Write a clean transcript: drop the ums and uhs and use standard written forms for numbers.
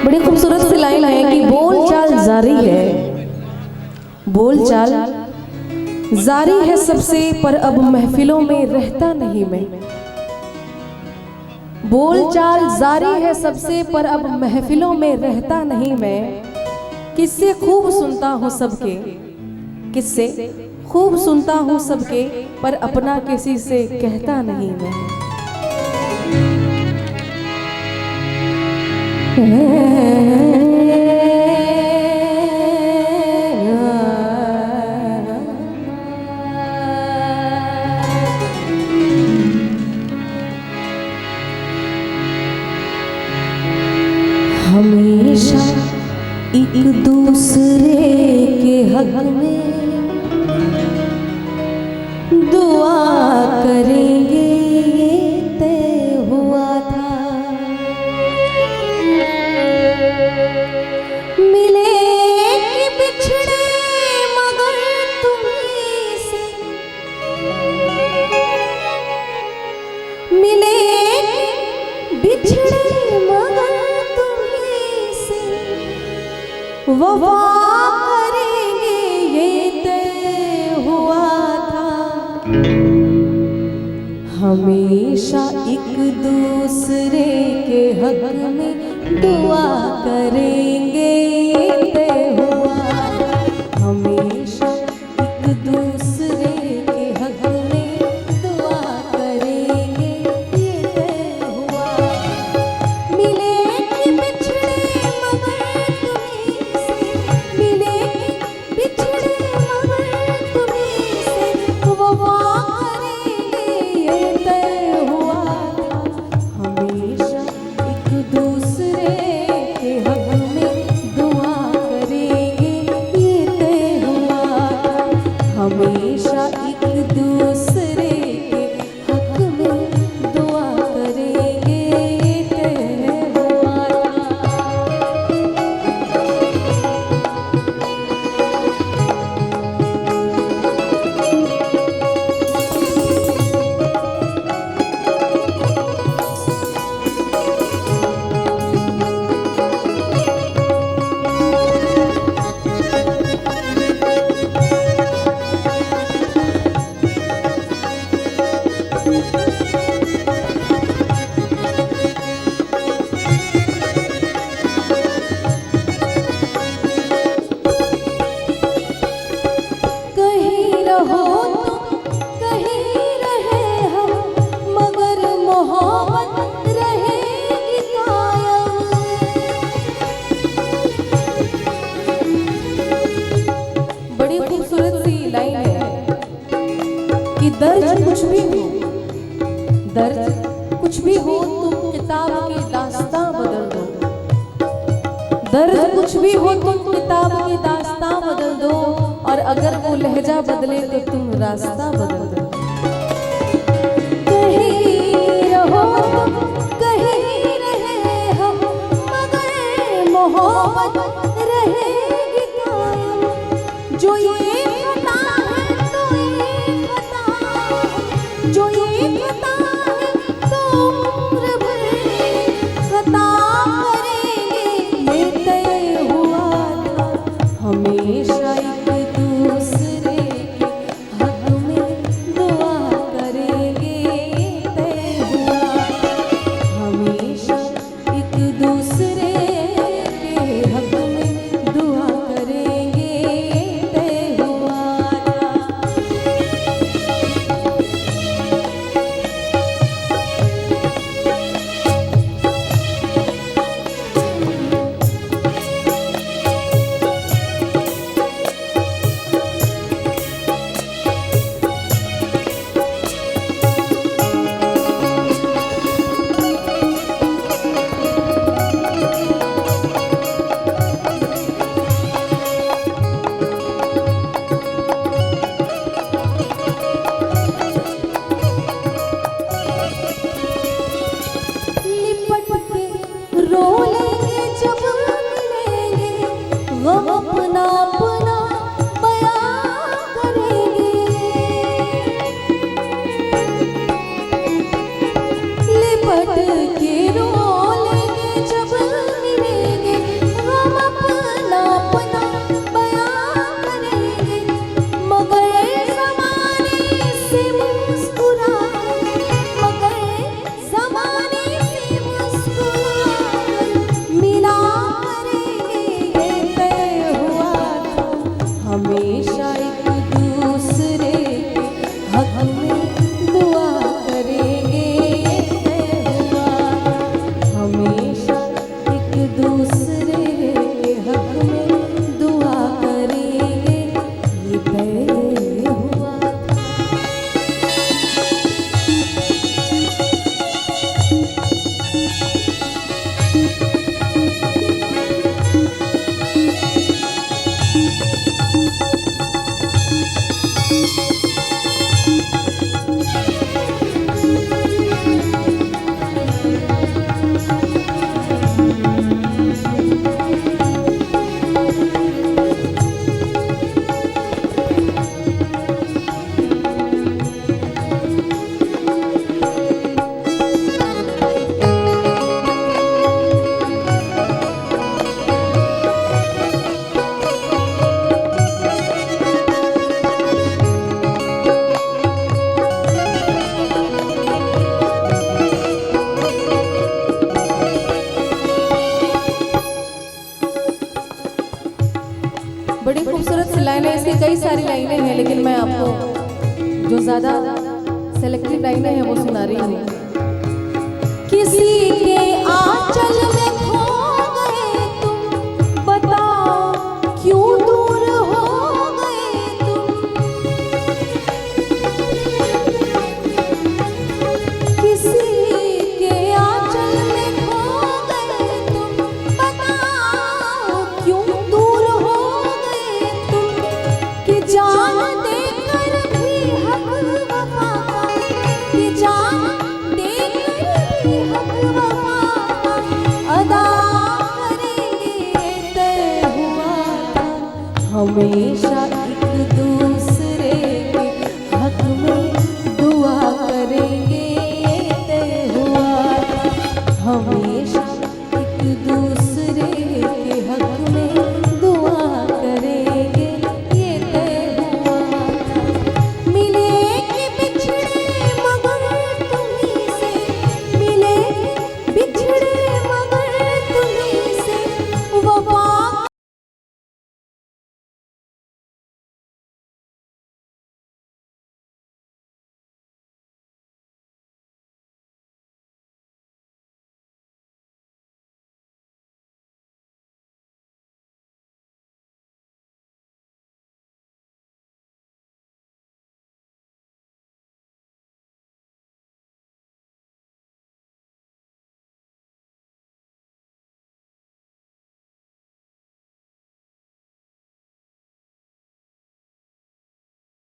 बड़ी खूबसूरत सी लाइन है कि बोल चाल जारी है, बोल चाल जारी है सबसे, पर अब महफिलों में रहता नहीं मैं। बोल चाल जारी है सबसे, पर अब महफिलों में रहता नहीं मैं। किससे खूब सुनता हूँ सबके, किससे खूब सुनता हूँ सबके, पर अपना किसी से कहता नहीं मैं। हमेशा एक दूसरे के हक में दुआ करेंगे, ये तय हुआ था। मिले कि बिछड़े मगर तुम्हीं से, मिले कि बिछड़े मगर तुम्हीं से वफा करेंगे, ये तय हुआ था। हमेशा एक दूसरे के हक में दुआ करेंगे, ये तय हुआ था। हमेशा एक दूसरे के हक में दुआ करेंगे, ये तय हुआ। मिले कि बिछड़े मगर तुम्हीं से, मिले कि बिछड़े मगर तुम्हीं से वफा करेंगे, ये तय हुआ था। हमेशा एक दूसरे के हक में दुआ करेंगे, ये तय हुआ था। हमेशा एक दूसरे के हक में दुआ करेंगे, ये तय हुआ था। कहीं रहो तुम, कहीं रहे हम, मगर मोहब्बत रहेगी कायम। बड़ी खूबसूरत सी लाइन है कि दर्द कुछ भी हो, दर्द कुछ भी हो, तुम किताब की दास्तां बदल दो। दर्द कुछ भी हो, तुम किताब की दास्तां बदल दो, और अगर वो लहजा बदले तो तुम रास्ता बदल दो। कहीं रहो तुम, कहीं रहे हम, मगर मोहब्बत रहेगी कायम। जो ये खता है तो ये खता है, जो ये खता है तो उम्र भर खता करेंगे, ये तय हुआ था। हमेशा एक दूसरे के हक में दुआ करेंगे, ये तय हुआ था। हमेशा एक दूसरे के हक में दुआ करेंगे, ये तय हुआ था। लिपट के रो लेंगे जब मिलेंगे, गम अपना अपना बयां करेंगे। लिपट के रो लेंगे जब मिलेंगे, हमेशा एक दूसरे के हक में दुआ करेंगे, ये तय हुआ। बड़ी खूबसूरत सी लाइनें, इसकी कई सारी लाइनें हैं, लेकिन मैं आपको जो ज्यादा सेलेक्टेड लाइनें हैं वो सुना रही हूँ। किसी के आंचल में खो गए तुम, बताओ क्यों दूर हो गए तुम। किसी के आंचल में खो गए तुम, बताओ क्यों दूर हो गए तुम। कि जान देकर भी हक वफा का, कि जान देकर भी हक वफा का अदा करेंगे, तय हुआ था। हमेशा एक दूसरे के हक में दुआ करेंगे, तय हुआ था। हमेशा एक दूसरे